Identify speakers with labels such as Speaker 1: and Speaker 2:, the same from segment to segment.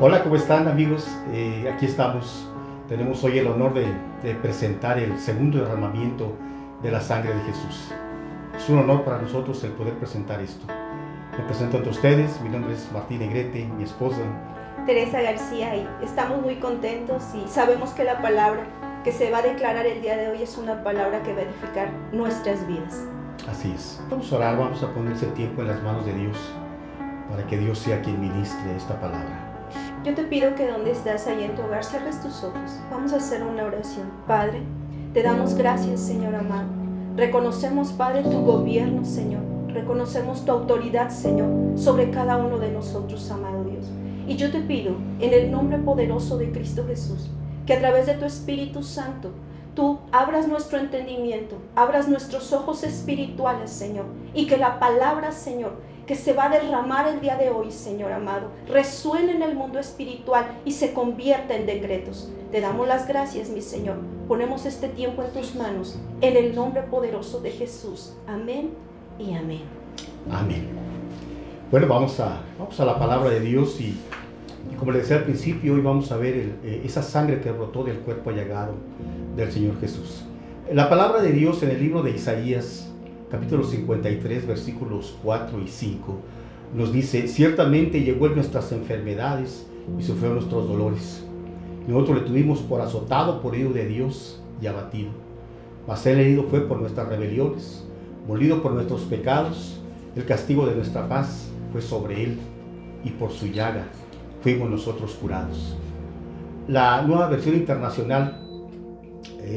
Speaker 1: Hola, ¿cómo están, amigos? Aquí estamos. Tenemos hoy el honor de presentar el segundo derramamiento de la sangre de Jesús. Es un honor para nosotros el poder presentar esto. Me presento ante ustedes. Mi nombre es Martín Negrete, mi esposa
Speaker 2: Teresa García, y estamos muy contentos y sabemos que la palabra que se va a declarar el día de hoy es una palabra que va a edificar nuestras vidas.
Speaker 1: Así es. Vamos a orar, vamos a poner ese tiempo en las manos de Dios para que Dios sea quien ministre esta palabra.
Speaker 2: Yo te pido que donde estás ahí en tu hogar cierres tus ojos. Vamos a hacer una oración. Padre, te damos gracias, Señor amado. Reconocemos, Padre, tu gobierno, Señor. Reconocemos tu autoridad, Señor, sobre cada uno de nosotros, amado Dios. Y yo te pido, en el nombre poderoso de Cristo Jesús, que a través de tu Espíritu Santo, tú abras nuestro entendimiento, abras nuestros ojos espirituales, Señor, y que la palabra, Señor, que se va a derramar el día de hoy, Señor amado, resuene en el mundo espiritual y se convierta en decretos. Te damos las gracias, mi Señor. Ponemos este tiempo en tus manos, en el nombre poderoso de Jesús. Amén y amén.
Speaker 1: Amén. Bueno, vamos a la palabra de Dios y como les decía al principio, hoy vamos a ver esa sangre que brotó del cuerpo llagado del Señor Jesús. La palabra de Dios en el libro de Isaías, capítulo 53, versículos 4 y 5, nos dice: ciertamente llevó en nuestras enfermedades y sufrió nuestros dolores. Nosotros le tuvimos por azotado, por herido de Dios y abatido. Mas él herido fue por nuestras rebeliones, molido por nuestros pecados. El castigo de nuestra paz fue sobre él, y por su llaga fuimos nosotros curados. La Nueva Versión Internacional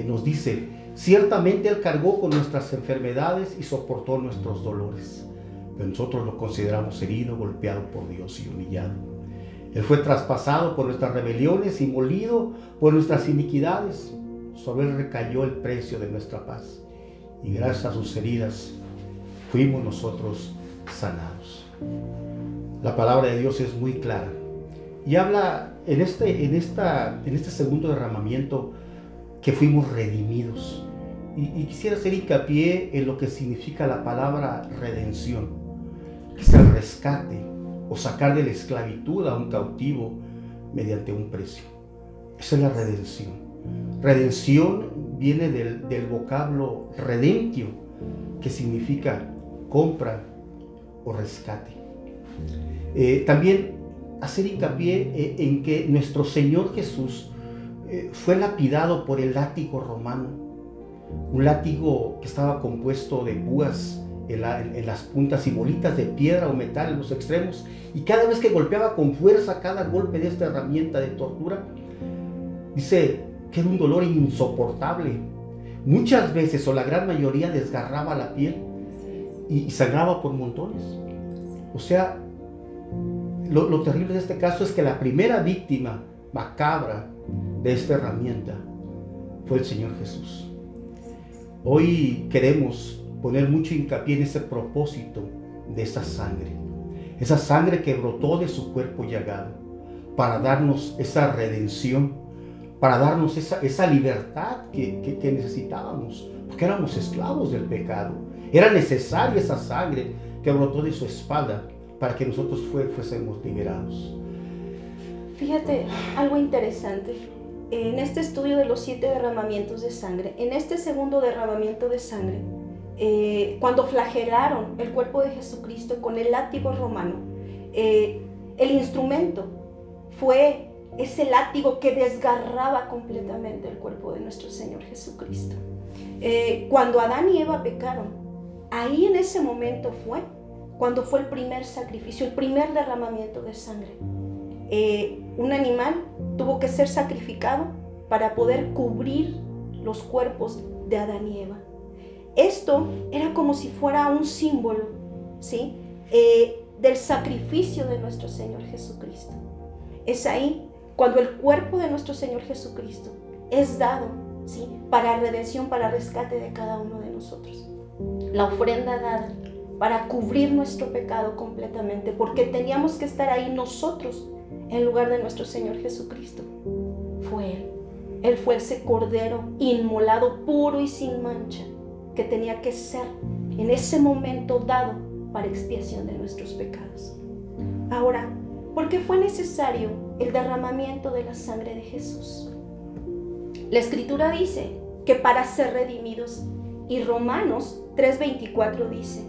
Speaker 1: nos dice: ciertamente él cargó con nuestras enfermedades y soportó nuestros dolores, pero nosotros lo consideramos herido, golpeado por Dios y humillado. Él fue traspasado por nuestras rebeliones y molido por nuestras iniquidades. Sobre él recayó el precio de nuestra paz, y gracias a sus heridas fuimos nosotros sanados. La palabra de Dios es muy clara y habla en este segundo derramamiento que fuimos redimidos. Y quisiera hacer hincapié en lo que significa la palabra redención, que es el rescate o sacar de la esclavitud a un cautivo mediante un precio. Esa es la redención. Redención viene del vocablo redemptio, que significa compra o rescate. También hacer hincapié en que nuestro Señor Jesús fue lapidado por el látigo romano, un látigo que estaba compuesto de púas en las puntas y bolitas de piedra o metal en los extremos, y cada vez que golpeaba con fuerza, cada golpe de esta herramienta de tortura, dice que era un dolor insoportable. Muchas veces, o la gran mayoría, desgarraba la piel y sangraba por montones. O sea, lo terrible de este caso es que la primera víctima macabra de esta herramienta fue el Señor Jesús. Hoy queremos poner mucho hincapié en ese propósito de esa sangre que brotó de su cuerpo llagado, para darnos esa redención, para darnos esa libertad que necesitábamos, porque éramos esclavos del pecado. Era necesaria esa sangre que brotó de su espalda para que nosotros fuésemos liberados.
Speaker 2: Fíjate, algo interesante. En este estudio de los 7 derramamientos de sangre, en este segundo derramamiento de sangre, cuando flagelaron el cuerpo de Jesucristo con el látigo romano, el instrumento fue ese látigo que desgarraba completamente el cuerpo de nuestro Señor Jesucristo. Cuando Adán y Eva pecaron, ahí en ese momento fue cuando fue el primer sacrificio, el primer derramamiento de sangre. Un animal tuvo que ser sacrificado para poder cubrir los cuerpos de Adán y Eva. Esto era como si fuera un símbolo, ¿sí? Del sacrificio de nuestro Señor Jesucristo. Es ahí cuando el cuerpo de nuestro Señor Jesucristo es dado, ¿sí?, para redención, para rescate de cada uno de nosotros. La ofrenda dada para cubrir nuestro pecado completamente, porque teníamos que estar ahí nosotros en lugar de nuestro Señor Jesucristo. Fue Él. Él fue ese cordero inmolado, puro y sin mancha, que tenía que ser en ese momento dado para expiación de nuestros pecados. Ahora, Porque fue necesario el derramamiento de la sangre de Jesús. La Escritura dice que para ser redimidos, y Romanos 3:24 dice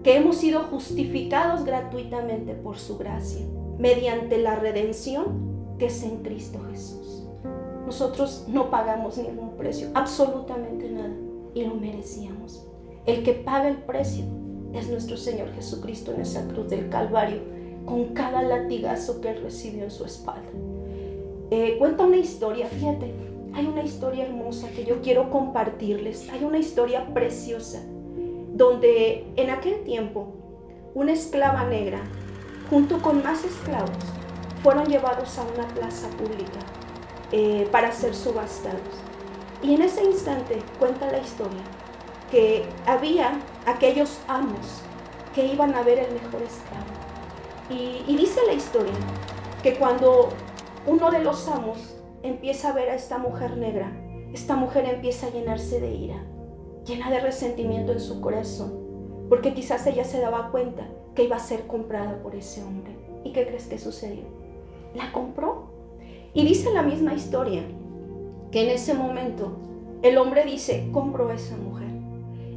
Speaker 2: que hemos sido justificados gratuitamente por su gracia, mediante la redención que es en Cristo Jesús. Nosotros no pagamos ningún precio, absolutamente nada, y lo merecíamos. El que paga el precio es nuestro Señor Jesucristo en esa cruz del Calvario, con cada latigazo que Él recibió en su espalda. Cuenta una historia, fíjate, hay una historia hermosa que yo quiero compartirles. Hay una historia preciosa, donde en aquel tiempo una esclava negra, junto con más esclavos, fueron llevados a una plaza pública para ser subastados. Y en ese instante cuenta la historia que había aquellos amos que iban a ver el mejor esclavo. Y dice la historia que cuando uno de los amos empieza a ver a esta mujer negra, esta mujer empieza a llenarse de ira, llena de resentimiento en su corazón, porque quizás ella se daba cuenta que iba a ser comprada por ese hombre. ¿Y qué crees que sucedió? La compró. Y dice la misma historia que en ese momento el hombre dice: compro a esa mujer.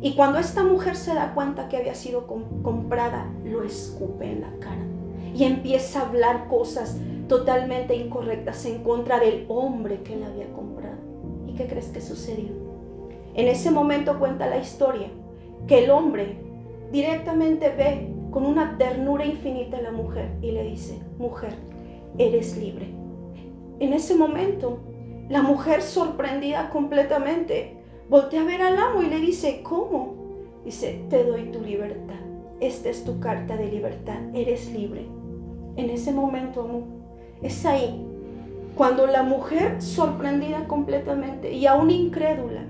Speaker 2: Y cuando esta mujer se da cuenta que había sido comprada, lo escupe en la cara y empieza a hablar cosas totalmente incorrectas en contra del hombre que la había comprado. ¿Y qué crees que sucedió? En ese momento cuenta la historia que el hombre directamente ve con una ternura infinita a la mujer y le dice: mujer, eres libre. En ese momento la mujer, sorprendida completamente, voltea a ver al amo y le dice: ¿cómo? Dice: te doy tu libertad, esta es tu carta de libertad, eres libre. En ese momento, amor, es ahí cuando la mujer, sorprendida completamente y aún incrédula,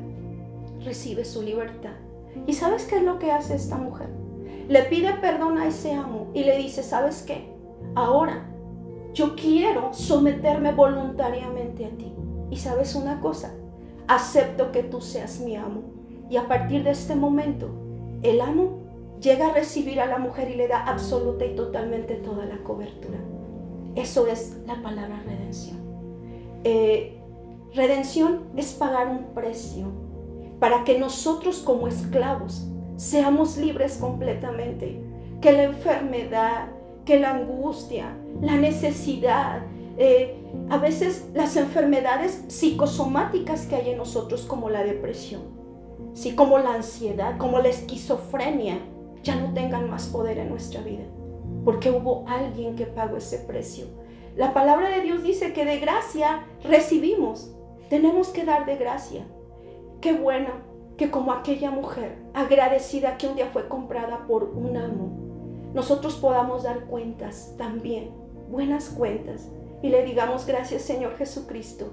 Speaker 2: recibe su libertad. ¿Y sabes qué es lo que hace esta mujer? Le pide perdón a ese amo y le dice: ¿sabes qué? Ahora yo quiero someterme voluntariamente a ti. Y sabes una cosa, acepto que tú seas mi amo. Y a partir de este momento, el amo llega a recibir a la mujer y le da absoluta y totalmente toda la cobertura. Eso es la palabra redención. Redención es pagar un precio para que nosotros como esclavos seamos libres completamente. Que la enfermedad, que la angustia, la necesidad, a veces las enfermedades psicosomáticas que hay en nosotros, como la depresión, sí, como la ansiedad, como la esquizofrenia, ya no tengan más poder en nuestra vida, porque hubo alguien que pagó ese precio. La palabra de Dios dice que de gracia recibimos, tenemos que dar de gracia. Qué bueno que como aquella mujer agradecida que un día fue comprada por un amo, nosotros podamos dar cuentas también, buenas cuentas, y le digamos: gracias, Señor Jesucristo.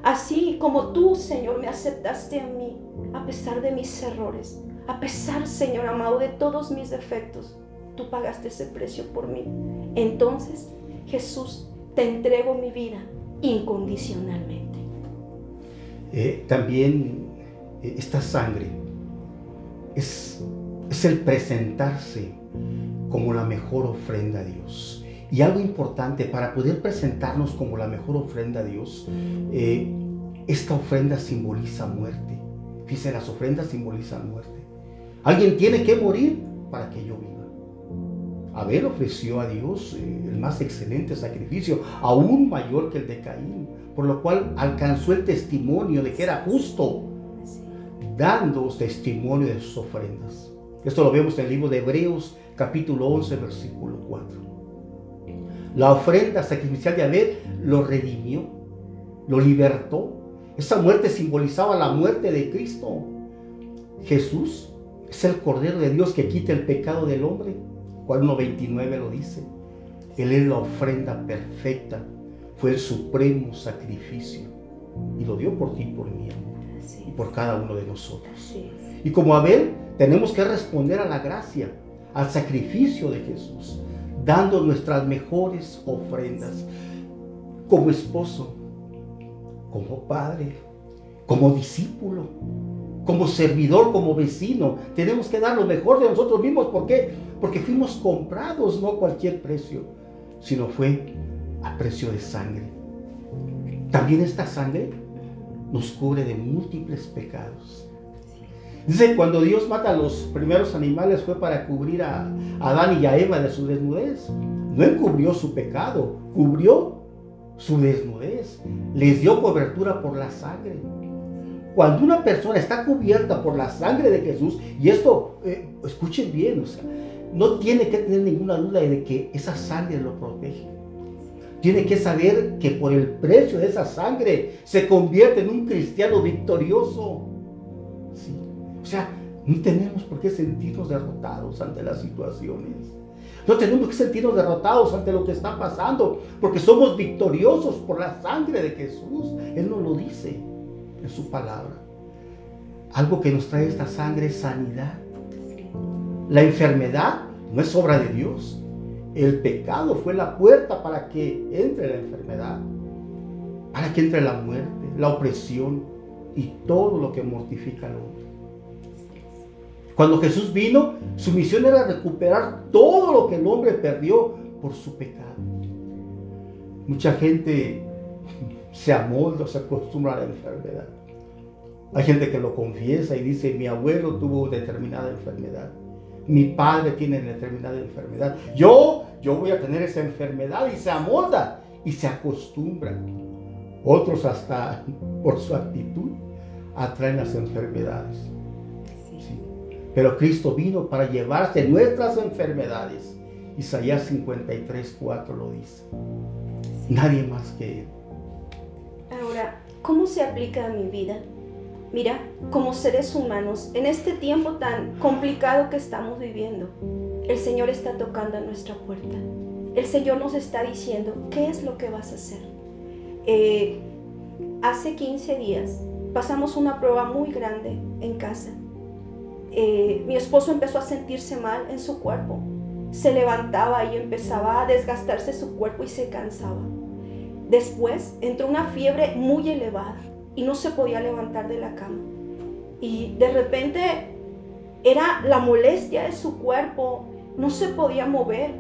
Speaker 2: Así como tú, Señor, me aceptaste a mí, a pesar de mis errores, a pesar, Señor amado, de todos mis defectos, tú pagaste ese precio por mí. Entonces, Jesús, te entrego mi vida incondicionalmente.
Speaker 1: También esta sangre es el presentarse como la mejor ofrenda a Dios. Y algo importante, para poder presentarnos como la mejor ofrenda a Dios, esta ofrenda simboliza muerte. Fíjense, las ofrendas simbolizan muerte. Alguien tiene que morir para que yo viva. Abel ofreció a Dios el más excelente sacrificio, aún mayor que el de Caín, por lo cual alcanzó el testimonio de que era justo, dando testimonio de sus ofrendas. Esto lo vemos en el libro de Hebreos, capítulo 11, versículo 4. La ofrenda sacrificial de Abel lo redimió, lo libertó. Esa muerte simbolizaba la muerte de Cristo. Jesús es el Cordero de Dios que quita el pecado del hombre. Juan 1:29 lo dice. Él es la ofrenda perfecta. Fue el supremo sacrificio. Y lo dio por ti y por mí, amor. Y por cada uno de nosotros. Y como Abel, tenemos que responder a la gracia, al sacrificio de Jesús, dando nuestras mejores ofrendas. Como esposo, como padre, como discípulo, como servidor, como vecino, tenemos que dar lo mejor de nosotros mismos. ¿Por qué? Porque fuimos comprados, no a cualquier precio, sino fue a precio de sangre. También esta sangre nos cubre de múltiples pecados. Dice, cuando Dios mata a los primeros animales fue para cubrir a Adán y a Eva de su desnudez. No encubrió su pecado, cubrió su desnudez. Les dio cobertura por la sangre. Cuando una persona está cubierta por la sangre de Jesús, y esto, escuchen bien, o sea, no tiene que tener ninguna duda de que esa sangre lo protege. Tiene que saber que por el precio de esa sangre se convierte en un cristiano victorioso. ¿Sí? O sea, no tenemos por qué sentirnos derrotados ante las situaciones. No tenemos que sentirnos derrotados ante lo que está pasando, porque somos victoriosos por la sangre de Jesús. Él nos lo dice en su palabra. Algo que nos trae esta sangre es sanidad. La enfermedad no es obra de Dios. El pecado fue la puerta para que entre la enfermedad, para que entre la muerte, la opresión y todo lo que mortifica al hombre. Cuando Jesús vino, su misión era recuperar todo lo que el hombre perdió por su pecado. Mucha gente se amolda, se acostumbra a la enfermedad. Hay gente que lo confiesa y dice, mi abuelo tuvo determinada enfermedad. Mi padre tiene determinada enfermedad. Yo voy a tener esa enfermedad, y se amolda y se acostumbra. Otros hasta por su actitud atraen las enfermedades. Sí. Pero Cristo vino para llevarse nuestras enfermedades. Isaías 53:4 lo dice. Nadie más que Él.
Speaker 2: Ahora, ¿cómo se aplica a mi vida? Mira, como seres humanos, en este tiempo tan complicado que estamos viviendo, el Señor está tocando a nuestra puerta. El Señor nos está diciendo, ¿qué es lo que vas a hacer? Hace 15 días pasamos una prueba muy grande en casa. Mi esposo empezó a sentirse mal en su cuerpo. Se levantaba y empezaba a desgastarse su cuerpo y se cansaba. Después entró una fiebre muy elevada y no se podía levantar de la cama. Y de repente era la molestia de su cuerpo, no se podía mover.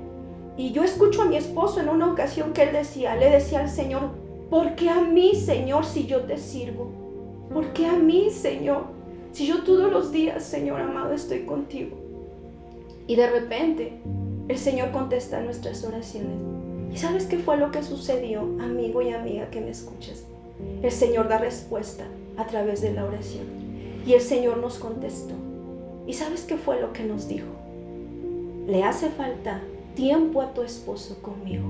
Speaker 2: Y yo escucho a mi esposo en una ocasión que le decía al Señor, ¿por qué a mí, Señor, si yo te sirvo? ¿Por qué a mí, Señor? Si yo todos los días, Señor amado, estoy contigo. Y de repente el Señor contesta nuestras oraciones. ¿Y sabes qué fue lo que sucedió, amigo y amiga que me escuchas? El Señor da respuesta a través de la oración. Y el Señor nos contestó. ¿Y sabes qué fue lo que nos dijo? Le hace falta tiempo a tu esposo conmigo.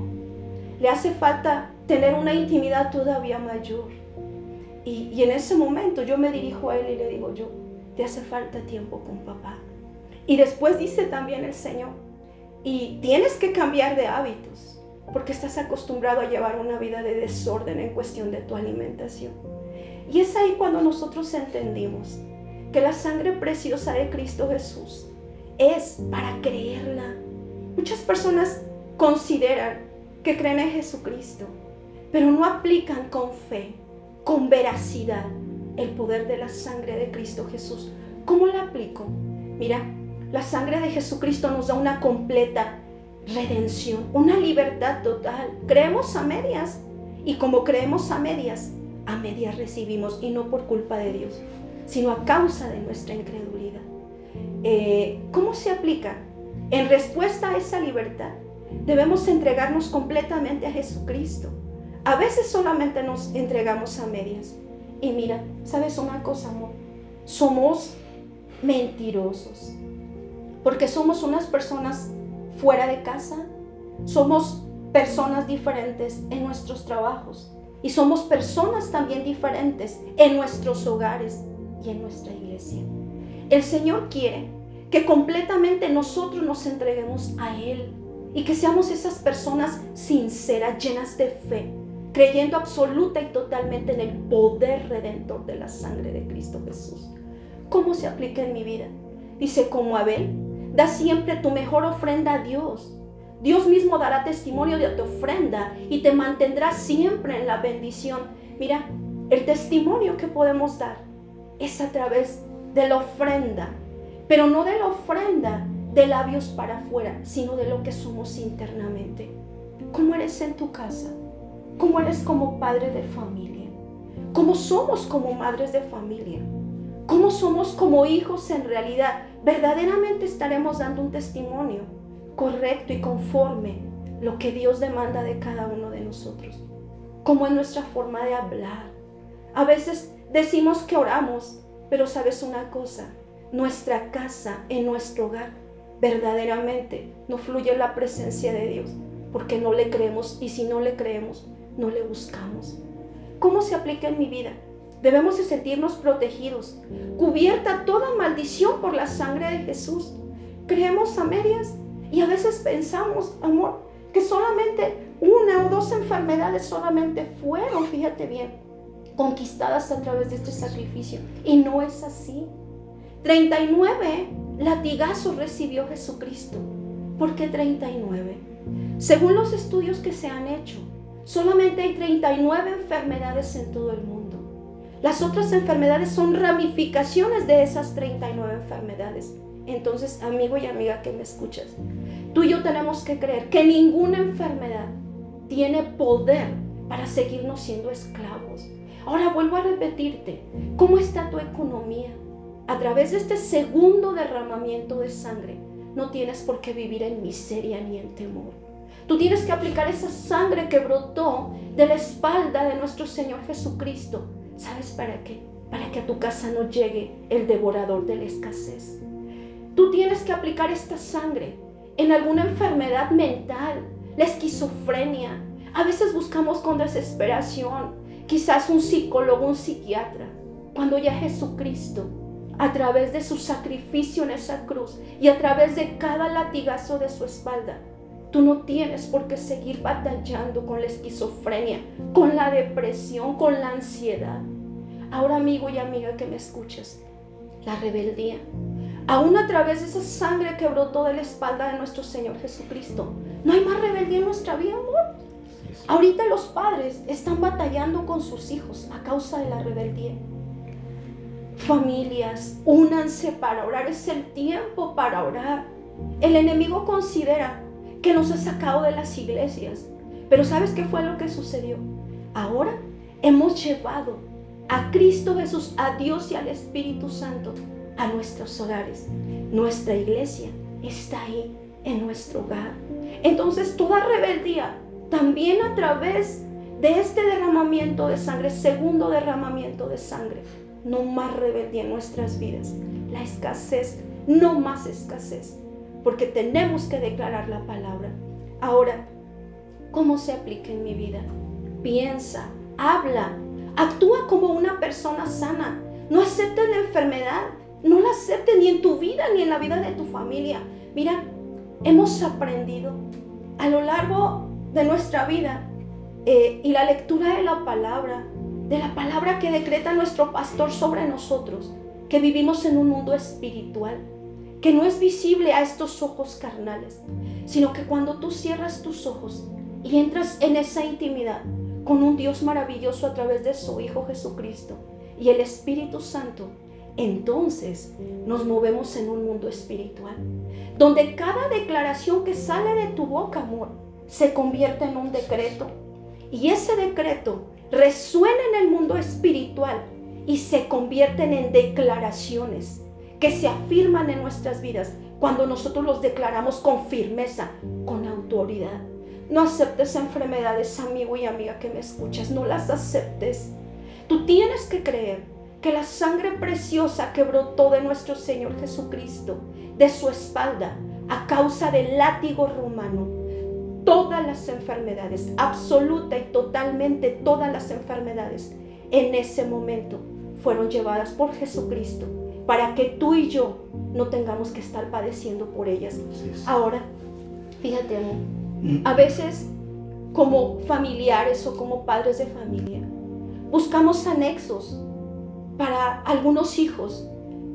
Speaker 2: Le hace falta tener una intimidad todavía mayor. Y en ese momento yo me dirijo a él y le digo yo, te hace falta tiempo con papá. Y después dice también el Señor, y tienes que cambiar de hábitos, porque estás acostumbrado a llevar una vida de desorden en cuestión de tu alimentación. Y es ahí cuando nosotros entendimos que la sangre preciosa de Cristo Jesús es para creerla. Muchas personas consideran que creen en Jesucristo, pero no aplican con fe, con veracidad, el poder de la sangre de Cristo Jesús. ¿Cómo la aplico? Mira, la sangre de Jesucristo nos da una completa redención, una libertad total. Creemos a medias, y como creemos a medias recibimos, y no por culpa de Dios, sino a causa de nuestra incredulidad. ¿Cómo se aplica? En respuesta a esa libertad, debemos entregarnos completamente a Jesucristo. A veces solamente nos entregamos a medias. Y mira, ¿sabes una cosa, amor? Somos mentirosos, porque somos unas personas fuera de casa, somos personas diferentes en nuestros trabajos, y somos personas también diferentes en nuestros hogares y en nuestra iglesia. El Señor quiere que completamente nosotros nos entreguemos a Él y que seamos esas personas sinceras, llenas de fe, creyendo absoluta y totalmente en el poder redentor de la sangre de Cristo Jesús. ¿Cómo se aplica en mi vida? Dice, como Abel, da siempre tu mejor ofrenda a Dios. Dios mismo dará testimonio de tu ofrenda y te mantendrá siempre en la bendición. Mira, el testimonio que podemos dar es a través de la ofrenda, pero no de la ofrenda de labios para afuera, sino de lo que somos internamente. ¿Cómo eres en tu casa? ¿Cómo eres como padre de familia? ¿Cómo somos como madres de familia? ¿Cómo somos como hijos en realidad? ¿Verdaderamente estaremos dando un testimonio correcto y conforme lo que Dios demanda de cada uno de nosotros? ¿Cómo es nuestra forma de hablar? A veces decimos que oramos, pero ¿sabes una cosa? Nuestra casa, en nuestro hogar, verdaderamente no fluye la presencia de Dios, porque no le creemos, y si no le creemos, no le buscamos. ¿Cómo se aplica en mi vida? Debemos de sentirnos protegidos, cubierta toda maldición por la sangre de Jesús. Creemos a medias y a veces pensamos, amor, que solamente 1 o 2 enfermedades solamente fueron, fíjate bien, conquistadas a través de este sacrificio. Y no es así. 39 latigazos recibió Jesucristo. ¿Por qué 39? Según los estudios que se han hecho, solamente hay 39 enfermedades en todo el mundo. Las otras enfermedades son ramificaciones de esas 39 enfermedades. Entonces, amigo y amiga que me escuchas, tú y yo tenemos que creer que ninguna enfermedad tiene poder para seguirnos siendo esclavos. Ahora vuelvo a repetirte, ¿cómo está tu economía? A través de este segundo derramamiento de sangre, no tienes por qué vivir en miseria ni en temor. Tú tienes que aplicar esa sangre que brotó de la espalda de nuestro Señor Jesucristo. ¿Sabes para qué? Para que a tu casa no llegue el devorador de la escasez. Tú tienes que aplicar esta sangre en alguna enfermedad mental, la esquizofrenia. A veces buscamos con desesperación, quizás un psicólogo, un psiquiatra, cuando ya Jesucristo, a través de su sacrificio en esa cruz y a través de cada latigazo de su espalda, tú no tienes por qué seguir batallando con la esquizofrenia, con la depresión, con la ansiedad. Ahora, amigo y amiga que me escuchas, la rebeldía, aún a través de esa sangre que brotó de la espalda de nuestro Señor Jesucristo, no hay más rebeldía en nuestra vida, amor. Ahorita los padres están batallando con sus hijos a causa de la rebeldía. Familias, únanse para orar, es el tiempo para orar. El enemigo considera que nos ha sacado de las iglesias, pero ¿sabes qué fue lo que sucedió? Ahora hemos llevado a Cristo Jesús, a Dios y al Espíritu Santo a nuestros hogares. Nuestra iglesia está ahí en nuestro hogar. Entonces toda rebeldía, también a través de este derramamiento de sangre, segundo derramamiento de sangre, no más rebeldía en nuestras vidas. La escasez, no más escasez, porque tenemos que declarar la palabra. Ahora, ¿cómo se aplica en mi vida? Piensa, habla, actúa como una persona sana. No aceptes la enfermedad, no la aceptes ni en tu vida ni en la vida de tu familia. Mira, hemos aprendido a lo largo de nuestra vida y la lectura de la palabra que decreta nuestro pastor sobre nosotros, que vivimos en un mundo espiritual, que no es visible a estos ojos carnales, sino que cuando tú cierras tus ojos y entras en esa intimidad con un Dios maravilloso a través de su Hijo Jesucristo y el Espíritu Santo, entonces nos movemos en un mundo espiritual, donde cada declaración que sale de tu boca, amor, se convierte en un decreto, y ese decreto resuena en el mundo espiritual y se convierten en declaraciones que se afirman en nuestras vidas cuando nosotros los declaramos con firmeza, con autoridad. No aceptes enfermedades, amigo y amiga que me escuchas, no las aceptes. Tú tienes que creer que la sangre preciosa que brotó de nuestro Señor Jesucristo, de su espalda, a causa del látigo romano, todas las enfermedades, absoluta y totalmente todas las enfermedades, en ese momento fueron llevadas por Jesucristo, para que tú y yo no tengamos que estar padeciendo por ellas. Ahora, fíjate, amor, a veces como familiares o como padres de familia, buscamos anexos para algunos hijos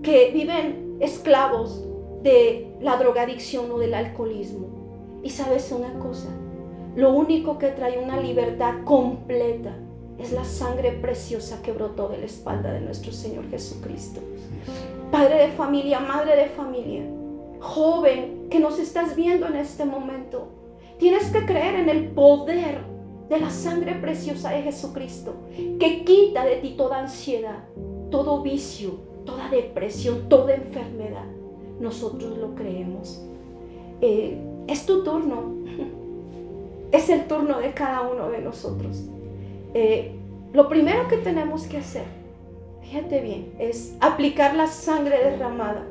Speaker 2: que viven esclavos de la drogadicción o del alcoholismo. Y sabes una cosa, lo único que trae una libertad completa es la sangre preciosa que brotó de la espalda de nuestro Señor Jesucristo. Padre de familia, madre de familia, joven que nos estás viendo en este momento, Tienes que creer en el poder de la sangre preciosa de Jesucristo, que quita de ti toda ansiedad, todo vicio, toda depresión, toda enfermedad. Nosotros lo creemos. Es tu turno. Es el turno de cada uno de nosotros. Lo primero que tenemos que hacer, fíjate bien, es aplicar la sangre derramada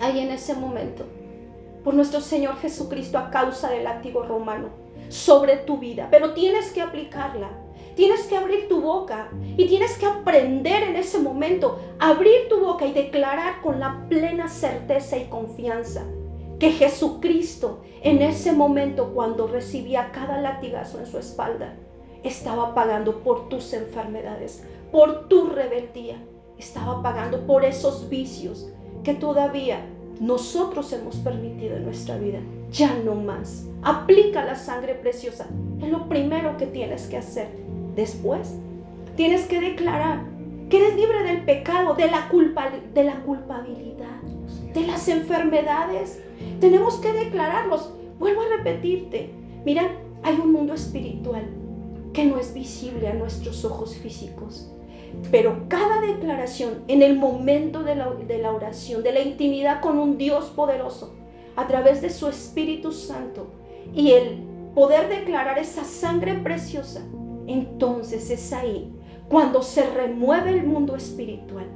Speaker 2: ahí en ese momento por nuestro Señor Jesucristo a causa del látigo romano sobre tu vida. Pero tienes que aplicarla, tienes que abrir tu boca y tienes que aprender en ese momento, abrir tu boca y declarar con la plena certeza y confianza que Jesucristo en ese momento, cuando recibía cada latigazo en su espalda, estaba pagando por tus enfermedades, por tu rebeldía, estaba pagando por esos vicios que todavía nosotros hemos permitido en nuestra vida. Ya no más. Aplica la sangre preciosa. Es lo primero que tienes que hacer. Después, tienes que declarar que eres libre del pecado, de la culpabilidad, de las enfermedades. Tenemos que declararlos. Vuelvo a repetirte. Mira, hay un mundo espiritual que no es visible a nuestros ojos físicos. Pero cada declaración en el momento de la oración, de la intimidad con un Dios poderoso, a través de su Espíritu Santo y el poder declarar esa sangre preciosa, entonces es ahí cuando se remueve el mundo espiritual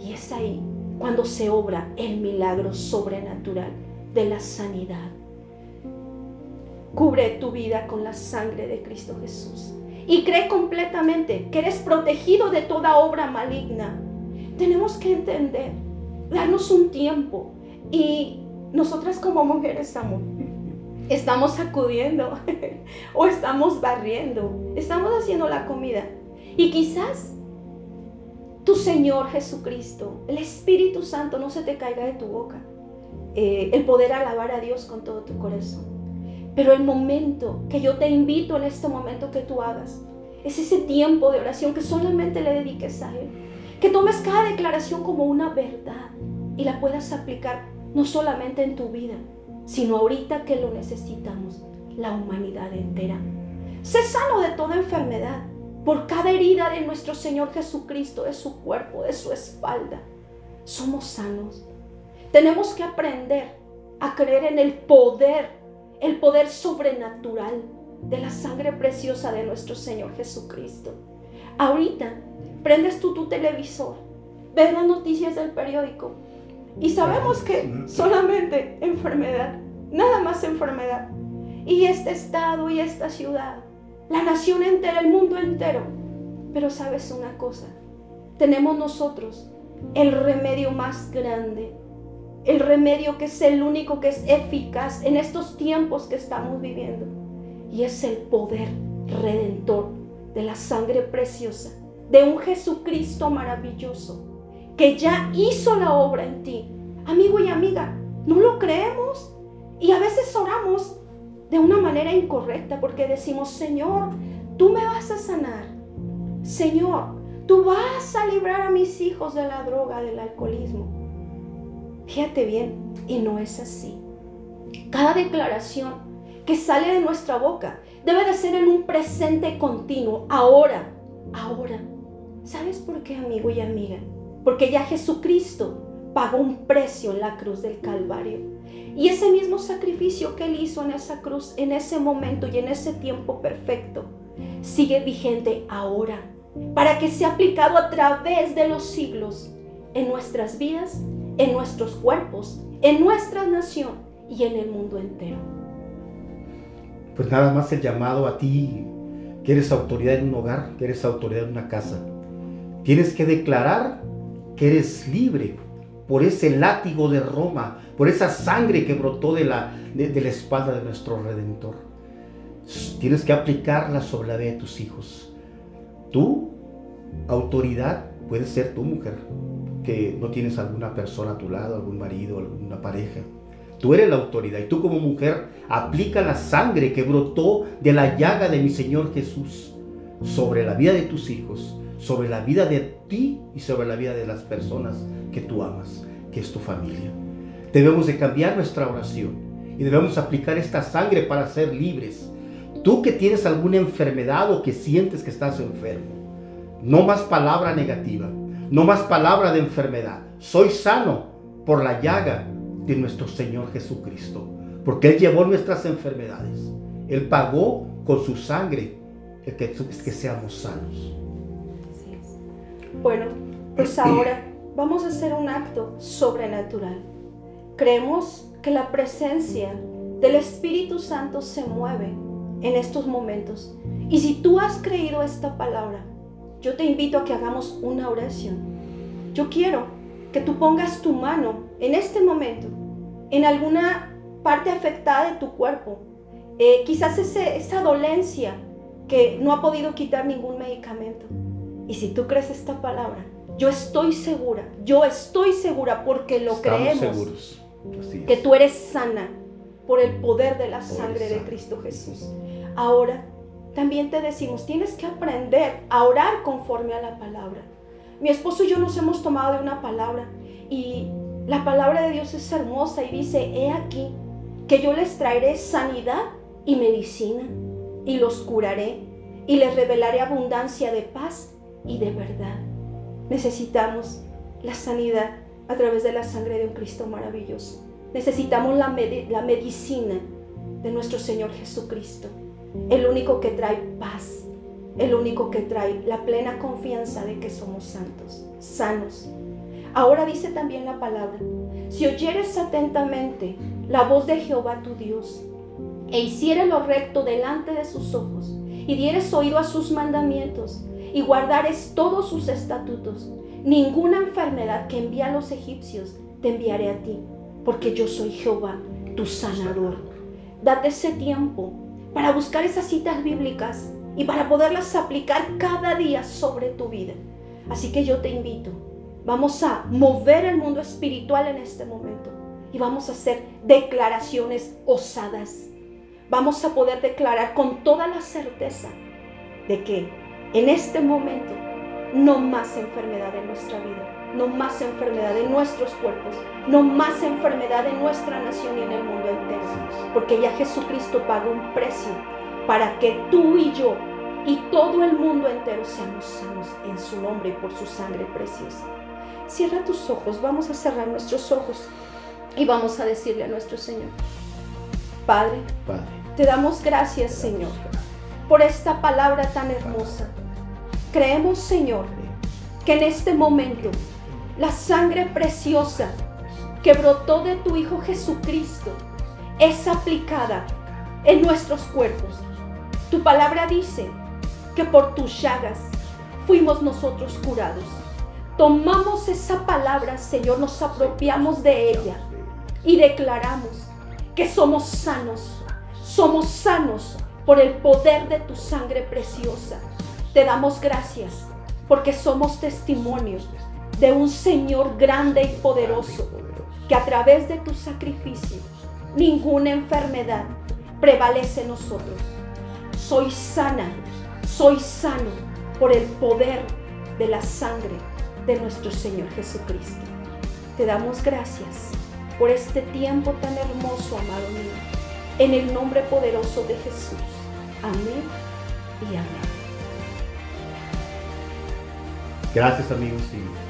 Speaker 2: y es ahí cuando se obra el milagro sobrenatural de la sanidad. Cubre tu vida con la sangre de Cristo Jesús y cree completamente que eres protegido de toda obra maligna. Tenemos que entender, darnos un tiempo, y nosotras como mujeres estamos sacudiendo o estamos barriendo, estamos haciendo la comida y quizás tu Señor Jesucristo, el Espíritu Santo, no se te caiga de tu boca el poder alabar a Dios con todo tu corazón. Pero el momento que yo te invito en este momento que tú hagas es ese tiempo de oración que solamente le dediques a Él. Que tomes cada declaración como una verdad y la puedas aplicar no solamente en tu vida, sino ahorita que lo necesitamos, la humanidad entera. Sé sano de toda enfermedad por cada herida de nuestro Señor Jesucristo, de su cuerpo, de su espalda. Somos sanos. Tenemos que aprender a creer en el poder sobrenatural de la sangre preciosa de nuestro Señor Jesucristo. Ahorita prendes tu televisor, ves las noticias del periódico y sabemos que solamente enfermedad, nada más enfermedad. Y este estado y esta ciudad, la nación entera, el mundo entero. Pero sabes una cosa, tenemos nosotros el remedio más grande, el remedio que es el único que es eficaz en estos tiempos que estamos viviendo. Y es el poder redentor de la sangre preciosa de un Jesucristo maravilloso que ya hizo la obra en ti. Amigo y amiga, no lo creemos y a veces oramos de una manera incorrecta porque decimos: Señor, tú me vas a sanar. Señor, tú vas a librar a mis hijos de la droga, del alcoholismo. Fíjate bien, y no es así. Cada declaración que sale de nuestra boca debe de ser en un presente continuo, ahora. ¿Sabes por qué, amigo y amiga? Porque ya Jesucristo pagó un precio en la cruz del Calvario. Y ese mismo sacrificio que Él hizo en esa cruz, en ese momento y en ese tiempo perfecto, sigue vigente ahora, para que sea aplicado a través de los siglos en nuestras vidas, en nuestros cuerpos, en nuestra nación y en el mundo entero.
Speaker 1: Pues nada más el llamado a ti, que eres autoridad en un hogar, que eres autoridad en una casa. Tienes que declarar que eres libre por ese látigo de Roma, por esa sangre que brotó de la espalda de nuestro Redentor. Tienes que aplicarla sobre la vida de tus hijos. Tu autoridad puede ser tu mujer, que no tienes alguna persona a tu lado, algún marido, alguna pareja. Tú eres la autoridad y tú como mujer aplica la sangre que brotó de la llaga de mi Señor Jesús sobre la vida de tus hijos, sobre la vida de ti y sobre la vida de las personas que tú amas, que es tu familia. Debemos de cambiar nuestra oración y debemos aplicar esta sangre para ser libres. Tú que tienes alguna enfermedad o que sientes que estás enfermo, no más palabra negativa, no más palabra de enfermedad. Soy sano por la llaga de nuestro Señor Jesucristo, porque Él llevó nuestras enfermedades. Él pagó con su sangre que seamos sanos.
Speaker 2: Bueno, pues ahora vamos a hacer un acto sobrenatural. Creemos que la presencia del Espíritu Santo se mueve en estos momentos. Y si tú has creído esta palabra, yo te invito a que hagamos una oración. Yo quiero que tú pongas tu mano en este momento en alguna parte afectada de tu cuerpo. Quizás esa dolencia que no ha podido quitar ningún medicamento. Y si tú crees esta palabra, yo estoy segura porque lo creemos,
Speaker 1: seguros.
Speaker 2: Que tú eres sana por el poder de la sangre de Cristo Jesús. Ahora, también te decimos, tienes que aprender a orar conforme a la palabra. Mi esposo y yo nos hemos tomado de una palabra y la palabra de Dios es hermosa y dice, he aquí que yo les traeré sanidad y medicina y los curaré y les revelaré abundancia de paz y de verdad. Necesitamos la sanidad a través de la sangre de un Cristo maravilloso. Necesitamos la medicina de nuestro Señor Jesucristo, el único que trae paz, el único que trae la plena confianza de que somos santos, sanos. Ahora dice también la palabra, si oyeres atentamente la voz de Jehová tu Dios, e hicieres lo recto delante de sus ojos, y dieres oído a sus mandamientos, y guardares todos sus estatutos, ninguna enfermedad que envía a los egipcios te enviaré a ti, porque yo soy Jehová, tu sanador. Date ese tiempo para buscar esas citas bíblicas y para poderlas aplicar cada día sobre tu vida. Así que yo te invito, vamos a mover el mundo espiritual en este momento y vamos a hacer declaraciones osadas. Vamos a poder declarar con toda la certeza de que en este momento no más enfermedad en nuestra vida, no más enfermedad en nuestros cuerpos, no más enfermedad en nuestra nación y en el mundo entero, porque ya Jesucristo pagó un precio para que tú y yo y todo el mundo entero seamos sanos en su nombre y por su sangre preciosa. Cierra tus ojos, vamos a cerrar nuestros ojos y vamos a decirle a nuestro Señor, Padre, te damos gracias, Señor, por esta palabra tan hermosa. Creemos, Señor, que en este momento la sangre preciosa que brotó de tu Hijo Jesucristo es aplicada en nuestros cuerpos. Tu palabra dice que por tus llagas fuimos nosotros curados. Tomamos esa palabra, Señor, nos apropiamos de ella y declaramos que somos sanos por el poder de tu sangre preciosa. Te damos gracias porque somos testimonios de un Señor grande y poderoso, que a través de tu sacrificio ninguna enfermedad prevalece en nosotros. Soy sana, soy sano por el poder de la sangre de nuestro Señor Jesucristo. Te damos gracias por este tiempo tan hermoso, amado mío, en el nombre poderoso de Jesús. Amén y amén.
Speaker 1: Gracias, amigos, y